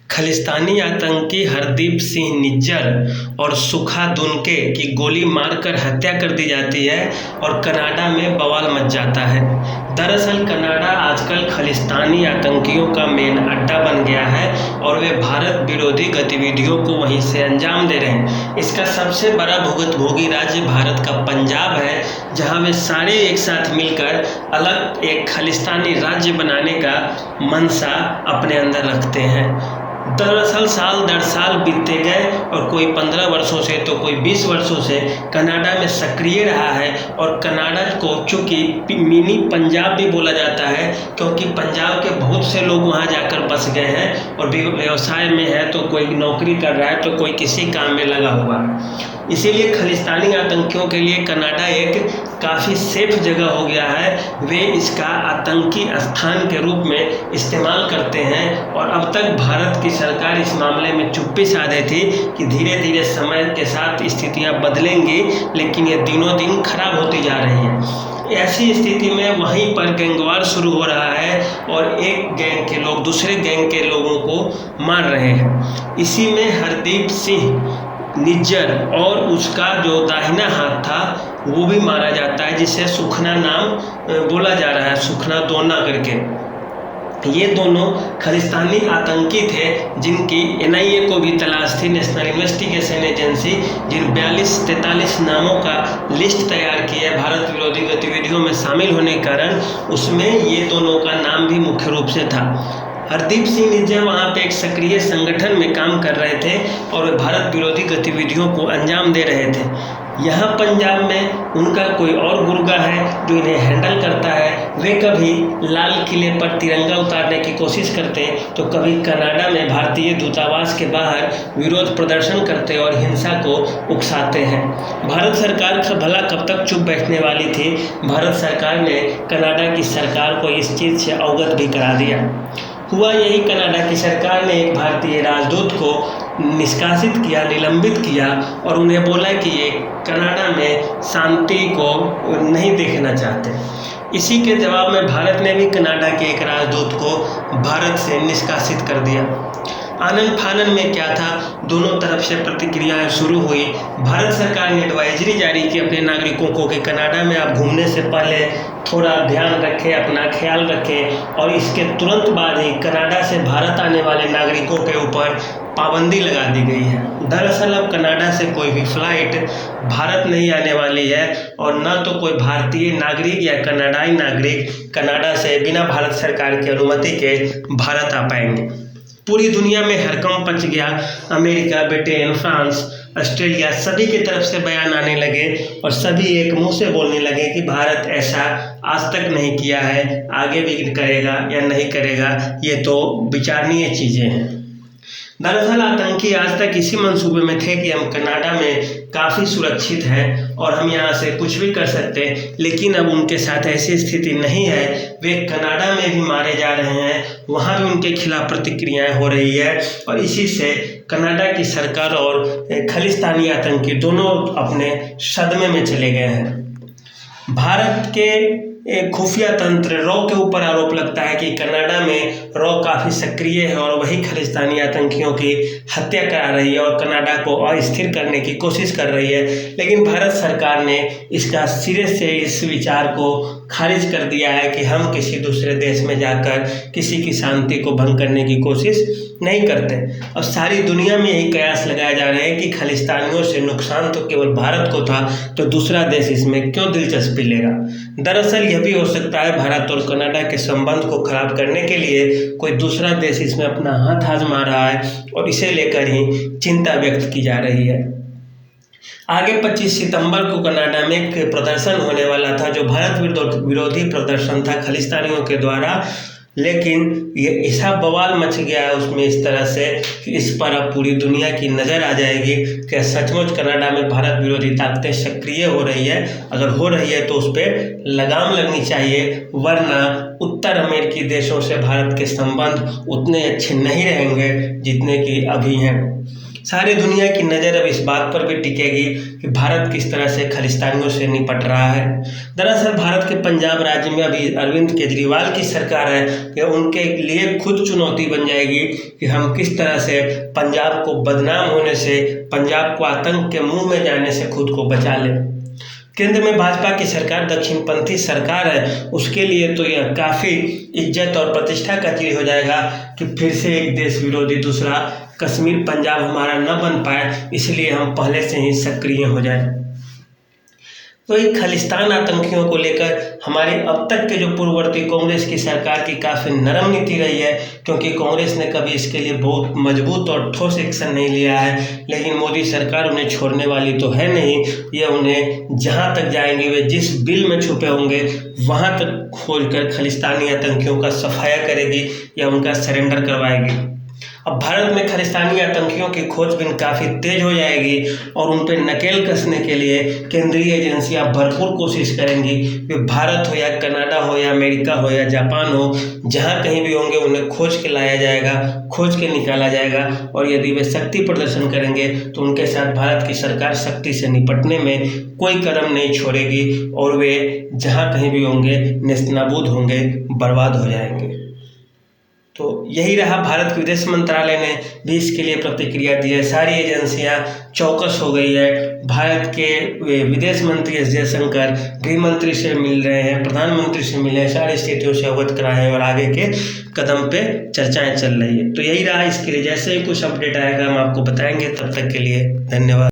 खालिस्तानी आतंकी हरदीप सिंह निज्जर और सुखा दुनके की गोली मारकर हत्या कर दी जाती है और कनाडा में बवाल मच जाता है। दरअसल कनाडा आजकल खालिस्तानी आतंकियों का मेन अड्डा बन गया है और वे भारत विरोधी गतिविधियों को वहीं से अंजाम दे रहे हैं। इसका सबसे बड़ा भुगतभोगी राज्य भारत का पंजाब है, जहां वे सारे एक साथ मिलकर अलग एक खालिस्तानी राज्य बनाने का मंशा अपने अंदर रखते हैं। दरअसल साल दर साल बीतते गए और कोई 15 वर्षों से तो कोई 20 वर्षों से कनाडा में सक्रिय रहा है और कनाडा को चूँकि मिनी पंजाब भी बोला जाता है, क्योंकि पंजाब के बहुत से लोग वहाँ जाकर बस गए हैं और व्यवसाय में है तो कोई नौकरी कर रहा है तो कोई किसी काम में लगा हुआ है। इसीलिए खालिस्तानी आतंकियों के लिए कनाडा एक काफ़ी सेफ जगह हो गया है। वे इसका आतंकी स्थान के रूप में इस्तेमाल करते हैं और अब तक भारत की सरकार इस मामले में चुप्पी साधे थी कि धीरे धीरे समय के साथ स्थितियां बदलेंगी, लेकिन ये दिनों दिन खराब होती जा रही है। ऐसी स्थिति में वहीं पर गैंगवार शुरू हो रहा है और एक गैंग के लोग दूसरे गैंग के लोगों को मार रहे हैं। इसी में हरदीप सिंह निज्जर और उसका जो दाहिना हाथ था वो भी मारा जाता है, जिसे सुखना नाम बोला जा रहा है, सुखना दोना करके। ये दोनों खालिस्तानी आतंकी थे जिनकी NIA को भी तलाश थी, नेशनल इन्वेस्टिगेशन एजेंसी, जिन 42-43 नामों का लिस्ट तैयार की है भारत विरोधी गतिविधियों में शामिल होने के कारण, उसमें ये दोनों का नाम भी मुख्य रूप से था। हरदीप सिंह निज्जर वहाँ पे एक सक्रिय संगठन में काम कर रहे थे और वे भारत विरोधी गतिविधियों को अंजाम दे रहे थे। यहाँ पंजाब में उनका कोई और गुर्गा है जो इन्हें हैंडल करता है। वे कभी लाल किले पर तिरंगा उतारने की कोशिश करते तो कभी कनाडा में भारतीय दूतावास के बाहर विरोध प्रदर्शन करते और हिंसा को उकसाते हैं। भारत सरकार भला कब तक चुप बैठने वाली थी। भारत सरकार ने कनाडा की सरकार को इस चीज़ से अवगत भी करा दिया। हुआ यही, कनाडा की सरकार ने एक भारतीय राजदूत को निष्कासित किया, निलंबित किया और उन्हें बोला कि ये कनाडा में शांति को नहीं देखना चाहते। इसी के जवाब में भारत ने भी कनाडा के एक राजदूत को भारत से निष्कासित कर दिया। आनन फानन में क्या था, दोनों तरफ से प्रतिक्रियाएं शुरू हुई। भारत सरकार ने एडवाइजरी जारी की अपने नागरिकों को कि कनाडा में आप घूमने से पहले थोड़ा ध्यान रखें, अपना ख्याल रखें, और इसके तुरंत बाद ही कनाडा से भारत आने वाले नागरिकों के ऊपर पाबंदी लगा दी गई है। दरअसल अब कनाडा से कोई भी फ्लाइट भारत नहीं आने वाली है और न तो कोई भारतीय नागरिक या कनाडाई नागरिक कनाडा से बिना भारत सरकार की अनुमति के भारत आ पाएंगे। पूरी दुनिया में हड़कंप मच गया। अमेरिका, ब्रिटेन, फ्रांस, ऑस्ट्रेलिया सभी की तरफ से बयान आने लगे और सभी एक मुंह से बोलने लगे कि भारत ऐसा आज तक नहीं किया है, आगे भी करेगा या नहीं करेगा, ये तो विचारणीय चीज़ें हैं। दरअसल आतंकी आज तक इसी मंसूबे में थे कि हम कनाडा में काफ़ी सुरक्षित हैं और हम यहाँ से कुछ भी कर सकते हैं, लेकिन अब उनके साथ ऐसी स्थिति नहीं है। वे कनाडा में भी मारे जा रहे हैं, वहाँ भी उनके खिलाफ प्रतिक्रियाएं हो रही है और इसी से कनाडा की सरकार और खालिस्तानी आतंकी दोनों अपने सदमे में चले गए हैं। भारत के एक खुफिया तंत्र रॉ के ऊपर आरोप लगता है कि कनाडा में रॉ काफ़ी सक्रिय है और वही खालिस्तानी आतंकियों की हत्या करा रही है और कनाडा को अस्थिर करने की कोशिश कर रही है। लेकिन भारत सरकार ने इसका सिरे से इस विचार को खारिज कर दिया है कि हम किसी दूसरे देश में जाकर किसी की शांति को भंग करने की कोशिश नहीं करते। अब सारी दुनिया में यही कयास लगाए जा रहे हैं कि खालिस्तानियों से नुकसान तो केवल भारत को था, तो दूसरा देश इसमें क्यों दिलचस्पी लेगा। दरअसल यह भी हो सकता है भारत और कनाडा के संबंध को खराब करने के लिए कोई दूसरा देश इसमें अपना हाथ आजमा रहा है और इसे लेकर ही चिंता व्यक्त की जा रही है। आगे 25 सितंबर को कनाडा में एक प्रदर्शन होने वाला था जो भारत विरोधी प्रदर्शन था खालिस्तानियों के द्वारा, लेकिन ये ऐसा बवाल मच गया है उसमें इस तरह से कि इस पर अब पूरी दुनिया की नज़र आ जाएगी कि सचमुच कनाडा में भारत विरोधी ताकतें सक्रिय हो रही है। अगर हो रही है तो उस पर लगाम लगनी चाहिए, वरना उत्तर अमेरिकी देशों से भारत के संबंध उतने अच्छे नहीं रहेंगे जितने कि अभी हैं। सारी दुनिया की नज़र अब इस बात पर भी टिकेगी कि भारत किस तरह से खालिस्तानियों से निपट रहा है। दरअसल भारत के पंजाब राज्य में अभी अरविंद केजरीवाल की सरकार है कि उनके लिए खुद चुनौती बन जाएगी कि हम किस तरह से पंजाब को बदनाम होने से, पंजाब को आतंक के मुंह में जाने से खुद को बचा लें। केंद्र में भाजपा की सरकार दक्षिणपंथी सरकार है, उसके लिए तो यह काफ़ी इज्जत और प्रतिष्ठा का चीज हो जाएगा कि फिर से एक देश विरोधी दूसरा कश्मीर पंजाब हमारा न बन पाए, इसलिए हम पहले से ही सक्रिय हो जाए। तो ये खालिस्तान आतंकियों को लेकर हमारे अब तक के जो पूर्ववर्ती कांग्रेस की सरकार की काफ़ी नरम नीति रही है, क्योंकि कांग्रेस ने कभी इसके लिए बहुत मजबूत और ठोस एक्शन नहीं लिया है। लेकिन मोदी सरकार उन्हें छोड़ने वाली तो है नहीं, ये उन्हें जहां तक जाएंगे, वे जिस बिल में छुपे होंगे वहां तक खोलकर खालिस्तानी आतंकियों का सफाया करेगी या उनका सरेंडर करवाएगी। अब भारत में खालिस्तानी आतंकियों की खोजबीन काफ़ी तेज हो जाएगी और उन पर नकेल कसने के लिए केंद्रीय एजेंसियां भरपूर कोशिश करेंगी। वे भारत हो या कनाडा हो या अमेरिका हो या जापान हो, जहां कहीं भी होंगे उन्हें खोज के लाया जाएगा, खोज के निकाला जाएगा। और यदि वे शक्ति प्रदर्शन करेंगे तो उनके साथ भारत की सरकार शक्ति से निपटने में कोई कदम नहीं छोड़ेगी और वे जहाँ कहीं भी होंगे नेस्तनाबूद होंगे, बर्बाद हो जाएंगे। तो यही रहा, भारत के विदेश मंत्रालय ने भी इसके लिए प्रतिक्रिया दी है। सारी एजेंसियां चौकस हो गई है। भारत के विदेश मंत्री एस जयशंकर गृह मंत्री से मिल रहे हैं, प्रधानमंत्री से मिले हैं, सारी स्थितियों से अवगत कराए हैं और आगे के कदम पे चर्चाएं चल रही है। तो यही रहा, इसके लिए जैसे ही कुछ अपडेट आएगा हम आपको बताएंगे। तब तक के लिए धन्यवाद।